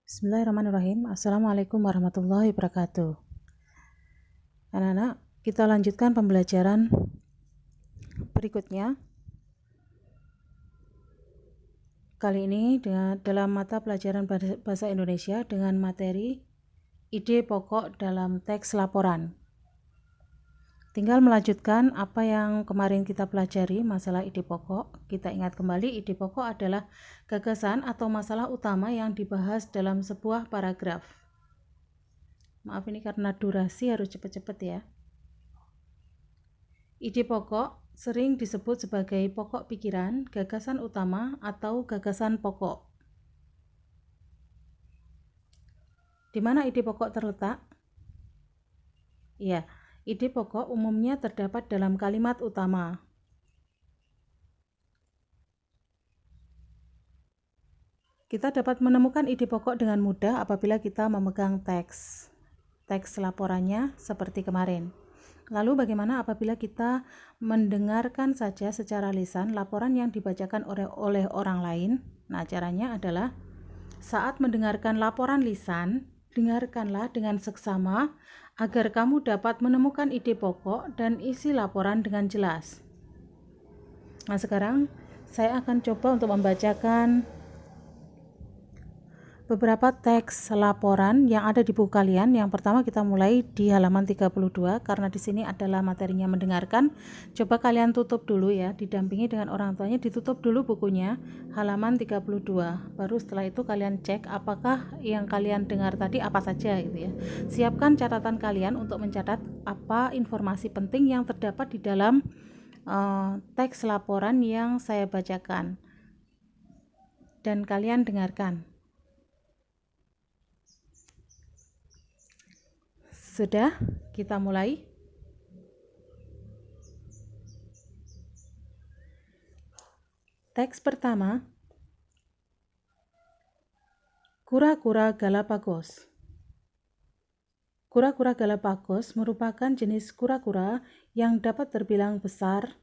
Bismillahirrahmanirrahim. Assalamualaikum warahmatullahi wabarakatuh. Anak-anak, kita lanjutkan pembelajaran berikutnya. Kali ini dalam mata pelajaran bahasa Indonesia dengan materi ide pokok dalam teks laporan. Tinggal melanjutkan apa yang kemarin kita pelajari masalah ide pokok. Kita ingat kembali, ide pokok adalah gagasan atau masalah utama yang dibahas dalam sebuah paragraf. Maaf, ini karena durasi harus cepat-cepat ya. Ide pokok sering disebut sebagai pokok pikiran, gagasan utama, atau gagasan pokok. Di mana ide pokok terletak? Ya, ide pokok umumnya terdapat dalam kalimat utama. Kita dapat menemukan ide pokok dengan mudah apabila kita memegang teks laporannya seperti kemarin. Lalu bagaimana apabila kita mendengarkan saja secara lisan laporan yang dibacakan oleh orang lain? Nah, caranya adalah saat mendengarkan laporan lisan, dengarkanlah dengan seksama agar kamu dapat menemukan ide pokok dan isi laporan dengan jelas. Nah, sekarang saya akan coba untuk membacakan beberapa teks laporan yang ada di buku kalian. Yang pertama kita mulai di halaman 32 karena di sini adalah materinya mendengarkan. Coba kalian tutup dulu ya, didampingi dengan orang tuanya, ditutup dulu bukunya halaman 32. Baru setelah itu kalian cek apakah yang kalian dengar tadi apa saja gitu ya. Siapkan catatan kalian untuk mencatat apa informasi penting yang terdapat di dalam teks laporan yang saya bacakan. Dan kalian dengarkan. Sudah, kita mulai. Teks pertama, kura-kura Galapagos. Kura-kura Galapagos merupakan jenis kura-kura yang dapat terbilang besar.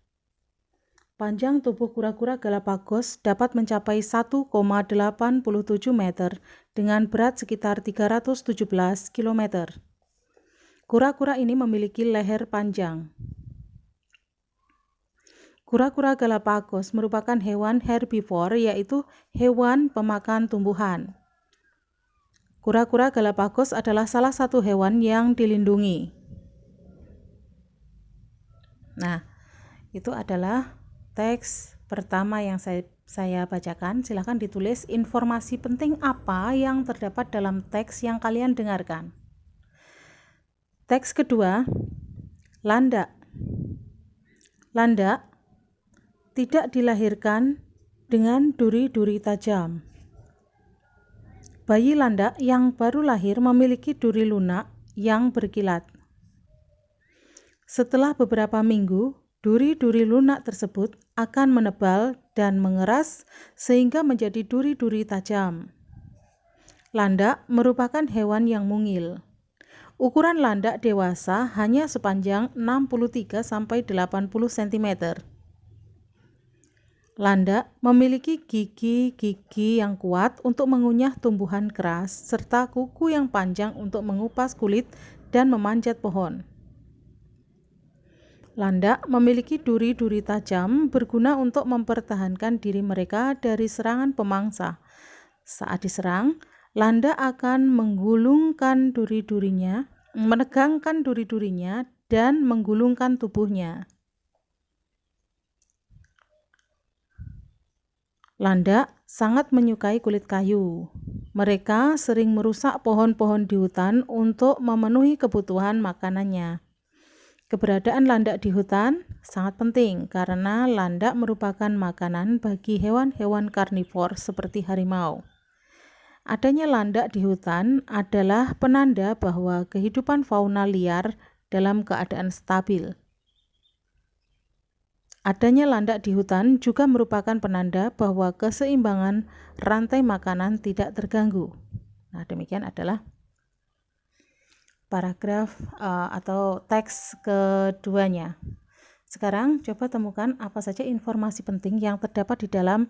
Panjang tubuh kura-kura Galapagos dapat mencapai 1,87 meter dengan berat sekitar 317 km. Kura-kura ini memiliki leher panjang. Kura-kura Galapagos merupakan hewan herbivore, yaitu hewan pemakan tumbuhan. Kura-kura Galapagos adalah salah satu hewan yang dilindungi. Nah, itu adalah teks pertama yang saya bacakan. Silakan ditulis informasi penting apa yang terdapat dalam teks yang kalian dengarkan. Teks kedua, landak. Landak tidak dilahirkan dengan duri-duri tajam. Bayi landak yang baru lahir memiliki duri lunak yang berkilat. Setelah beberapa minggu, duri-duri lunak tersebut akan menebal dan mengeras sehingga menjadi duri-duri tajam. Landak merupakan hewan yang mungil. Ukuran landak dewasa hanya sepanjang 63-80 cm. Landak memiliki gigi-gigi yang kuat untuk mengunyah tumbuhan keras serta kuku yang panjang untuk mengupas kulit dan memanjat pohon. Landak memiliki duri-duri tajam berguna untuk mempertahankan diri mereka dari serangan pemangsa. Saat diserang, landak akan menegangkan duri-durinya dan menggulungkan tubuhnya. Landak sangat menyukai kulit kayu. Mereka sering merusak pohon-pohon di hutan untuk memenuhi kebutuhan makanannya. Keberadaan landak di hutan sangat penting karena landak merupakan makanan bagi hewan-hewan karnivor seperti harimau. Adanya landak di hutan adalah penanda bahwa kehidupan fauna liar dalam keadaan stabil. Adanya landak di hutan juga merupakan penanda bahwa keseimbangan rantai makanan tidak terganggu. Nah, demikian adalah paragraf atau teks keduanya. Sekarang coba temukan apa saja informasi penting yang terdapat di dalam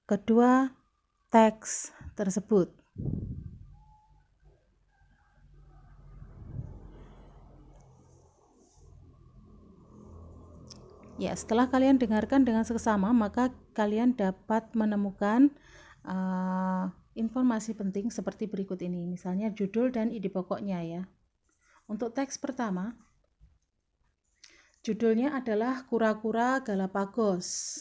kedua teks tersebut. Ya, setelah kalian dengarkan dengan seksama, maka kalian dapat menemukan informasi penting seperti berikut ini. Misalnya judul dan ide pokoknya ya. Untuk teks pertama, judulnya adalah Kura-kura Galapagos.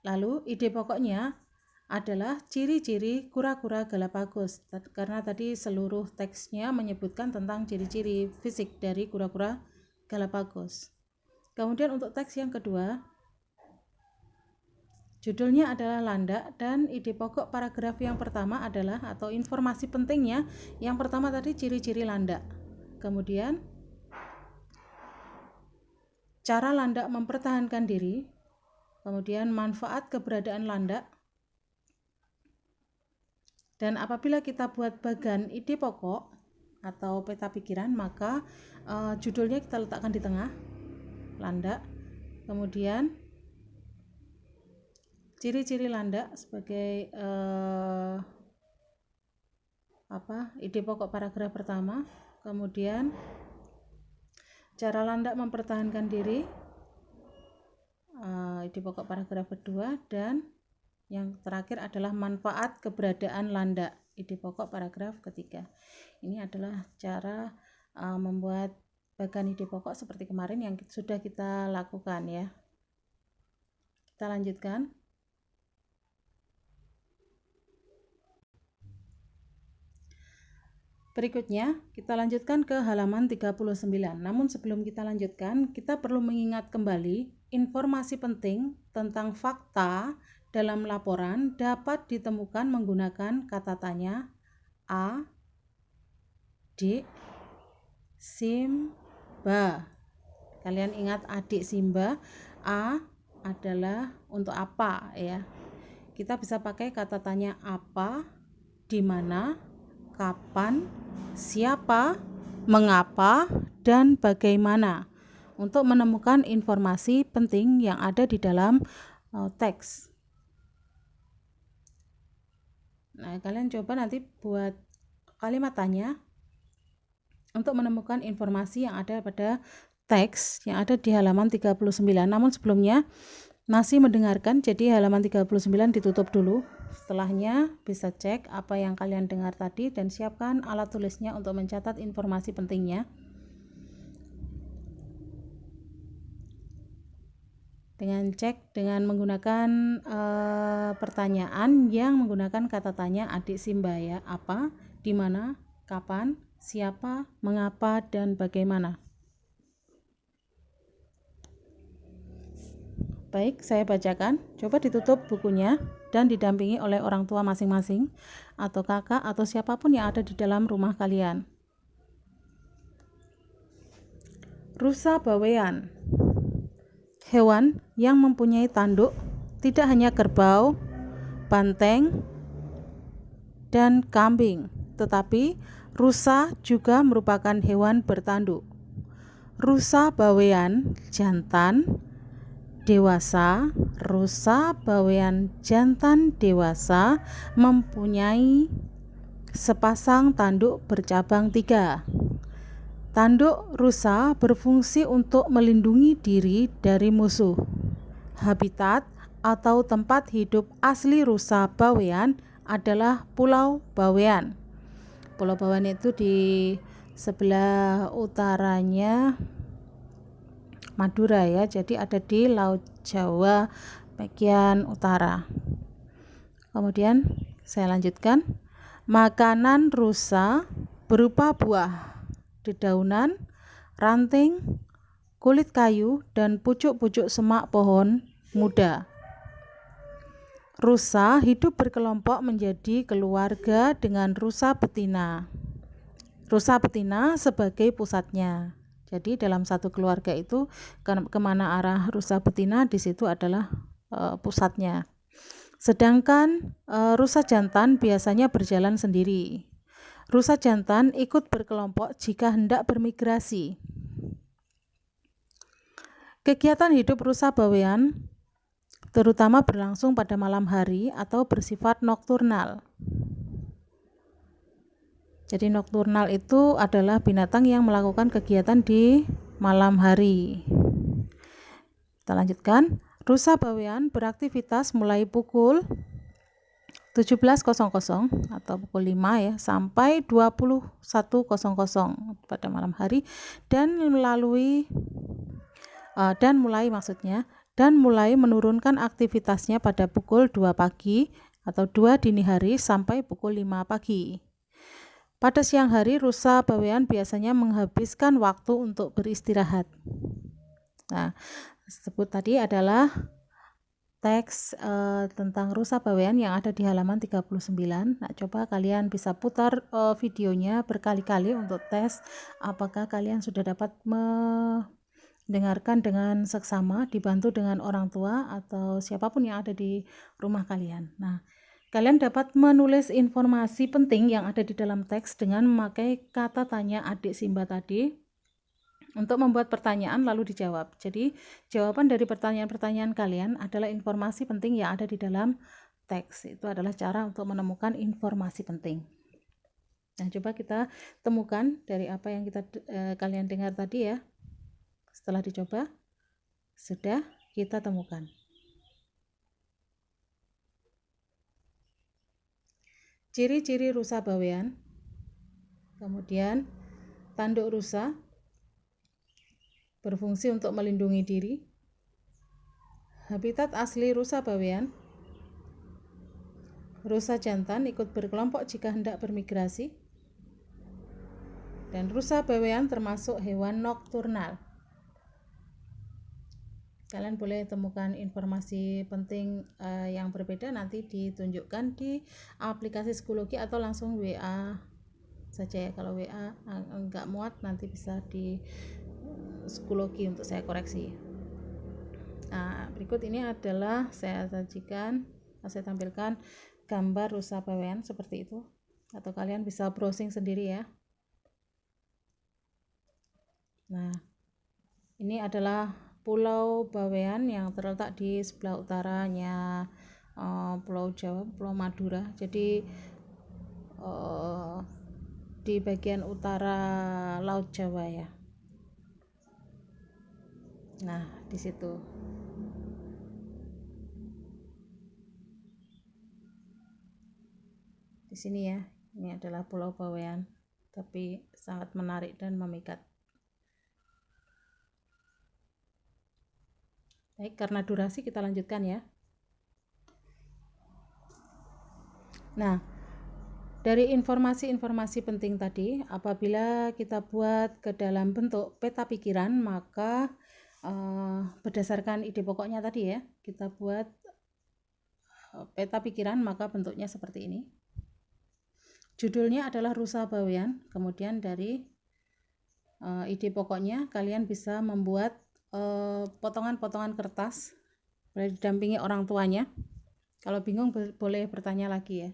Lalu ide pokoknya adalah ciri-ciri kura-kura Galapagos, karena tadi seluruh teksnya menyebutkan tentang ciri-ciri fisik dari kura-kura Galapagos. Kemudian untuk teks yang kedua, judulnya adalah Landak, dan ide pokok paragraf yang pertama adalah, atau informasi pentingnya, yang pertama tadi ciri-ciri landak. Kemudian cara landak mempertahankan diri, kemudian manfaat keberadaan landak, dan apabila kita buat bagan ide pokok atau peta pikiran, maka judulnya kita letakkan di tengah, landak. Kemudian ciri-ciri landak sebagai ide pokok paragraf pertama. Kemudian cara landak mempertahankan diri, ide pokok paragraf kedua. Dan yang terakhir adalah manfaat keberadaan landak, ide pokok paragraf ketiga. Ini adalah cara membuat bagan ide pokok seperti kemarin yang sudah kita lakukan ya. Kita lanjutkan. Berikutnya kita lanjutkan ke halaman 39. Namun sebelum kita lanjutkan, kita perlu mengingat kembali informasi penting tentang fakta dalam laporan dapat ditemukan menggunakan kata tanya A, Dik, Simba. Kalian ingat adik Simba, A adalah untuk apa ya. Kita bisa pakai kata tanya apa, di mana, kapan, siapa, mengapa, dan bagaimana untuk menemukan informasi penting yang ada di dalam teks. Nah, kalian coba nanti buat kalimat tanya untuk menemukan informasi yang ada pada teks yang ada di halaman 39. Namun sebelumnya masih mendengarkan, jadi halaman 39 ditutup dulu. Setelahnya bisa cek apa yang kalian dengar tadi dan siapkan alat tulisnya untuk mencatat informasi pentingnya. Dengan cek dengan menggunakan pertanyaan yang menggunakan kata tanya adik Simba ya. Apa, di mana, kapan, siapa, mengapa, dan bagaimana. Baik, saya bacakan. Coba ditutup bukunya dan didampingi oleh orang tua masing-masing atau kakak atau siapapun yang ada di dalam rumah kalian. Rusa bawean. Hewan yang mempunyai tanduk, tidak hanya kerbau, banteng, dan kambing, tetapi rusa juga merupakan hewan bertanduk. Rusa bawean jantan dewasa, rusa bawean jantan dewasa mempunyai sepasang tanduk bercabang 3. Tanduk rusa berfungsi untuk melindungi diri dari musuh. Habitat atau tempat hidup asli rusa bawean adalah Pulau Bawean. Pulau Bawean itu di sebelah utaranya Madura ya, jadi ada di Laut Jawa bagian utara. Kemudian saya lanjutkan. Makanan rusa berupa buah, dedaunan, ranting, kulit kayu, dan pucuk-pucuk semak pohon muda. Rusa hidup berkelompok menjadi keluarga dengan rusa betina. Rusa betina sebagai pusatnya. Jadi dalam satu keluarga itu kemana arah rusa betina, di situ adalah pusatnya. Sedangkan rusa jantan biasanya berjalan sendiri. Rusa jantan ikut berkelompok jika hendak bermigrasi. Kegiatan hidup rusa bawean terutama berlangsung pada malam hari atau bersifat nokturnal. Jadi nokturnal itu adalah binatang yang melakukan kegiatan di malam hari. Kita lanjutkan. Rusa bawean beraktivitas mulai pukul 17.00 atau pukul 5 ya sampai 21.00 pada malam hari dan mulai menurunkan aktivitasnya pada pukul 2 pagi atau 2 dini hari sampai pukul 5 pagi. Pada siang hari rusa bawean biasanya menghabiskan waktu untuk beristirahat. Nah, tersebut tadi adalah teks tentang rusa bawean yang ada di halaman 39. Nah, coba kalian bisa putar videonya berkali-kali untuk tes apakah kalian sudah dapat mendengarkan dengan seksama, dibantu dengan orang tua atau siapapun yang ada di rumah kalian. Nah, kalian dapat menulis informasi penting yang ada di dalam teks dengan memakai kata tanya adik Simba tadi untuk membuat pertanyaan lalu dijawab. Jadi jawaban dari pertanyaan-pertanyaan kalian adalah informasi penting yang ada di dalam teks. Itu adalah cara untuk menemukan informasi penting. Nah, coba kita temukan dari apa yang kalian dengar tadi ya. Setelah dicoba, sudah kita temukan. Ciri-ciri rusa bawean. Kemudian tanduk rusa berfungsi untuk melindungi diri. Habitat asli rusa bawean. Rusa jantan ikut berkelompok jika hendak bermigrasi. Dan rusa bawean termasuk hewan nokturnal. Kalian boleh temukan informasi penting yang berbeda nanti ditunjukkan di aplikasi Schoology atau langsung WA saja ya. Kalau WA enggak muat nanti bisa di Schoology untuk saya koreksi. Nah, berikut ini adalah saya tampilkan gambar rusa bawean seperti itu, atau kalian bisa browsing sendiri ya. Nah, ini adalah Pulau Bawean yang terletak di sebelah utaranya Pulau Jawa, Pulau Madura. Jadi di bagian utara Laut Jawa ya. Nah, di situ. Di sini ya. Ini adalah Pulau Bawean, tapi sangat menarik dan memikat. Baik, karena durasi kita lanjutkan ya. Nah, dari informasi-informasi penting tadi, apabila kita buat ke dalam bentuk peta pikiran, maka berdasarkan ide pokoknya tadi ya, kita buat peta pikiran, maka bentuknya seperti ini. Judulnya adalah rusa bawean. Kemudian dari ide pokoknya kalian bisa membuat potongan-potongan kertas, boleh didampingi orang tuanya. Kalau bingung boleh bertanya lagi ya.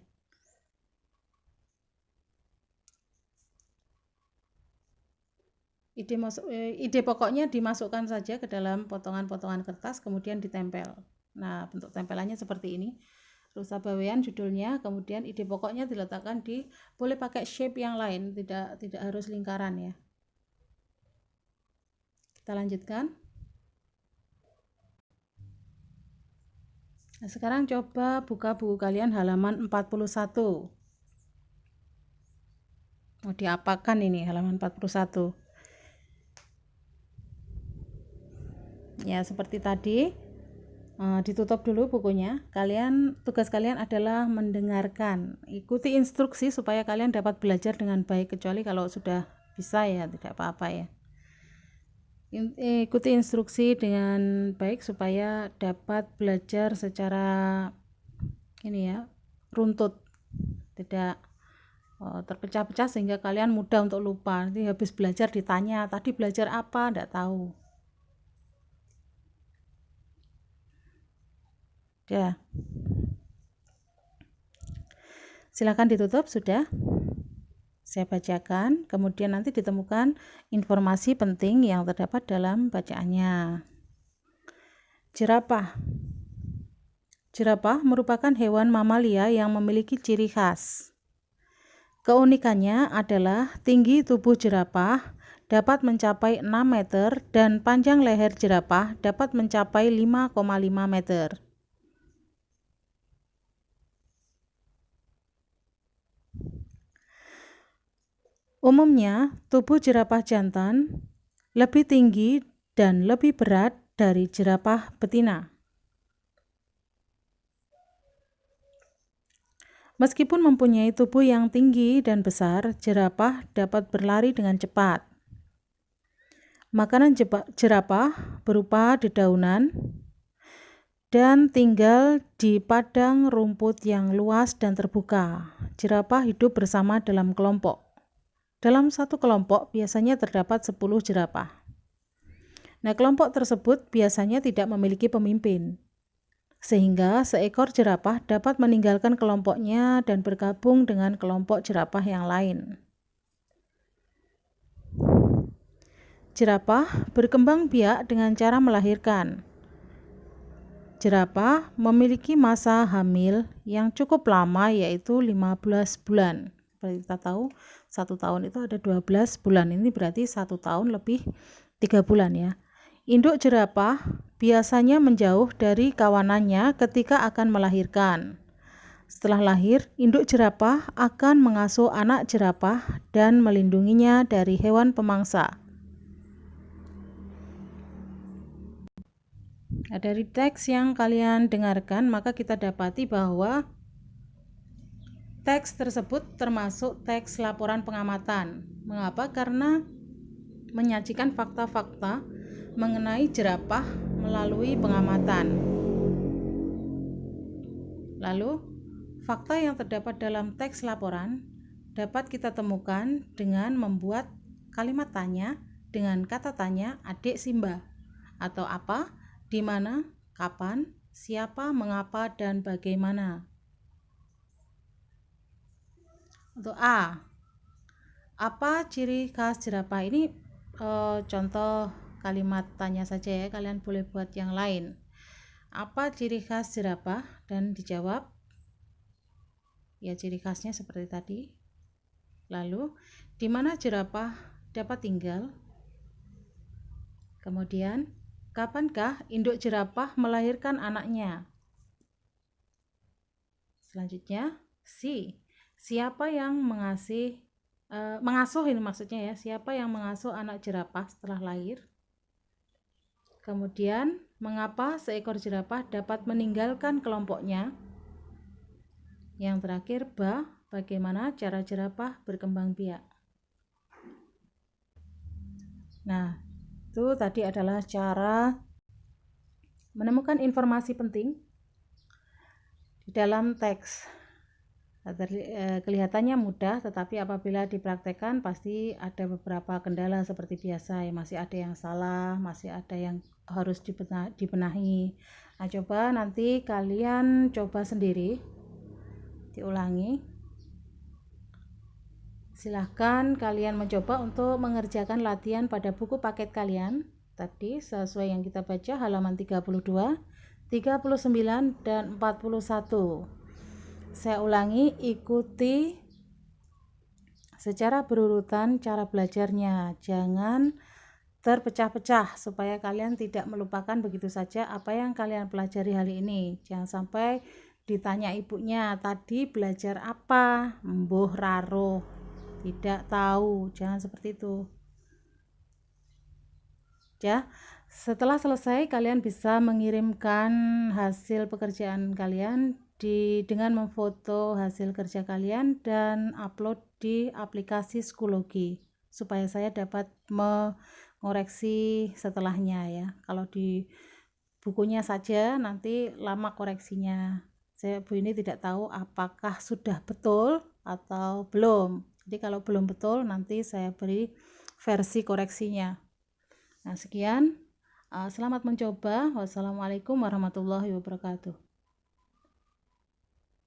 Ide pokoknya dimasukkan saja ke dalam potongan-potongan kertas, kemudian ditempel. Nah, bentuk tempelannya seperti ini. Rusa bawean judulnya, kemudian ide pokoknya diletakkan boleh pakai shape yang lain, tidak harus lingkaran ya. Kita lanjutkan. Nah, sekarang coba buka buku kalian halaman 41. Mau diapakan ini halaman 41? Ya, seperti tadi. Ditutup dulu bukunya. Tugas kalian adalah mendengarkan. Ikuti instruksi supaya kalian dapat belajar dengan baik, kecuali kalau sudah bisa ya tidak apa-apa ya. Ikuti instruksi dengan baik supaya dapat belajar secara runtut, tidak terpecah-pecah sehingga kalian mudah untuk lupa. Nanti habis belajar ditanya, tadi belajar apa? Tidak tahu. Ya. Silakan ditutup, sudah. Saya bacakan, kemudian nanti ditemukan informasi penting yang terdapat dalam bacaannya. Jerapah. Jerapah merupakan hewan mamalia yang memiliki ciri khas. Keunikannya adalah tinggi tubuh jerapah dapat mencapai 6 meter dan panjang leher jerapah dapat mencapai 5,5 meter. Umumnya, tubuh jerapah jantan lebih tinggi dan lebih berat dari jerapah betina. Meskipun mempunyai tubuh yang tinggi dan besar, jerapah dapat berlari dengan cepat. Makanan jerapah berupa dedaunan dan tinggal di padang rumput yang luas dan terbuka. Jerapah hidup bersama dalam kelompok. Dalam satu kelompok biasanya terdapat 10 jerapah. Nah, kelompok tersebut biasanya tidak memiliki pemimpin, sehingga seekor jerapah dapat meninggalkan kelompoknya dan bergabung dengan kelompok jerapah yang lain. Jerapah berkembang biak dengan cara melahirkan. Jerapah memiliki masa hamil yang cukup lama, yaitu 15 bulan. Seperti kita tahu, 1 tahun itu ada 12 bulan, ini berarti 1 tahun lebih 3 bulan ya. Induk jerapah biasanya menjauh dari kawanannya ketika akan melahirkan. Setelah lahir, induk jerapah akan mengasuh anak jerapah dan melindunginya dari hewan pemangsa. Nah, dari teks yang kalian dengarkan, maka kita dapati bahwa teks tersebut termasuk teks laporan pengamatan. Mengapa? Karena menyajikan fakta-fakta mengenai jerapah melalui pengamatan. Lalu, fakta yang terdapat dalam teks laporan dapat kita temukan dengan membuat kalimat tanya dengan kata tanya adik Simba, atau apa, di mana, kapan, siapa, mengapa, dan bagaimana. Untuk A, apa ciri khas jerapah? Ini contoh kalimat tanya saja ya, kalian boleh buat yang lain. Apa ciri khas jerapah? Dan dijawab ya, ciri khasnya seperti tadi. Lalu, di mana jerapah dapat tinggal? Kemudian, kapankah induk jerapah melahirkan anaknya? Selanjutnya, C, siapa yang mengasuh ini maksudnya ya, siapa yang mengasuh anak jerapah setelah lahir? Kemudian, mengapa seekor jerapah dapat meninggalkan kelompoknya? Yang terakhir, bagaimana cara jerapah berkembang biak? Nah, itu tadi adalah cara menemukan informasi penting di dalam teks. Kelihatannya mudah, tetapi apabila dipraktekkan pasti ada beberapa kendala seperti biasa ya, masih ada yang salah, masih ada yang harus dibenahi. Nah, coba nanti kalian coba sendiri, diulangi. Silahkan kalian mencoba untuk mengerjakan latihan pada buku paket kalian tadi sesuai yang kita baca, halaman 32, 39, dan 41. Saya ulangi, ikuti secara berurutan cara belajarnya, jangan terpecah-pecah supaya kalian tidak melupakan begitu saja apa yang kalian pelajari hari ini. Jangan sampai ditanya ibunya, tadi belajar apa? Mbuh raro, tidak tahu. Jangan seperti itu ya. Setelah selesai, kalian bisa mengirimkan hasil pekerjaan kalian dengan memfoto hasil kerja kalian dan upload di aplikasi Schoology supaya saya dapat mengoreksi setelahnya ya. Kalau di bukunya saja nanti lama koreksinya. Bu ini tidak tahu apakah sudah betul atau belum. Jadi kalau belum betul nanti saya beri versi koreksinya. Nah, sekian. Selamat mencoba. Wassalamualaikum warahmatullahi wabarakatuh.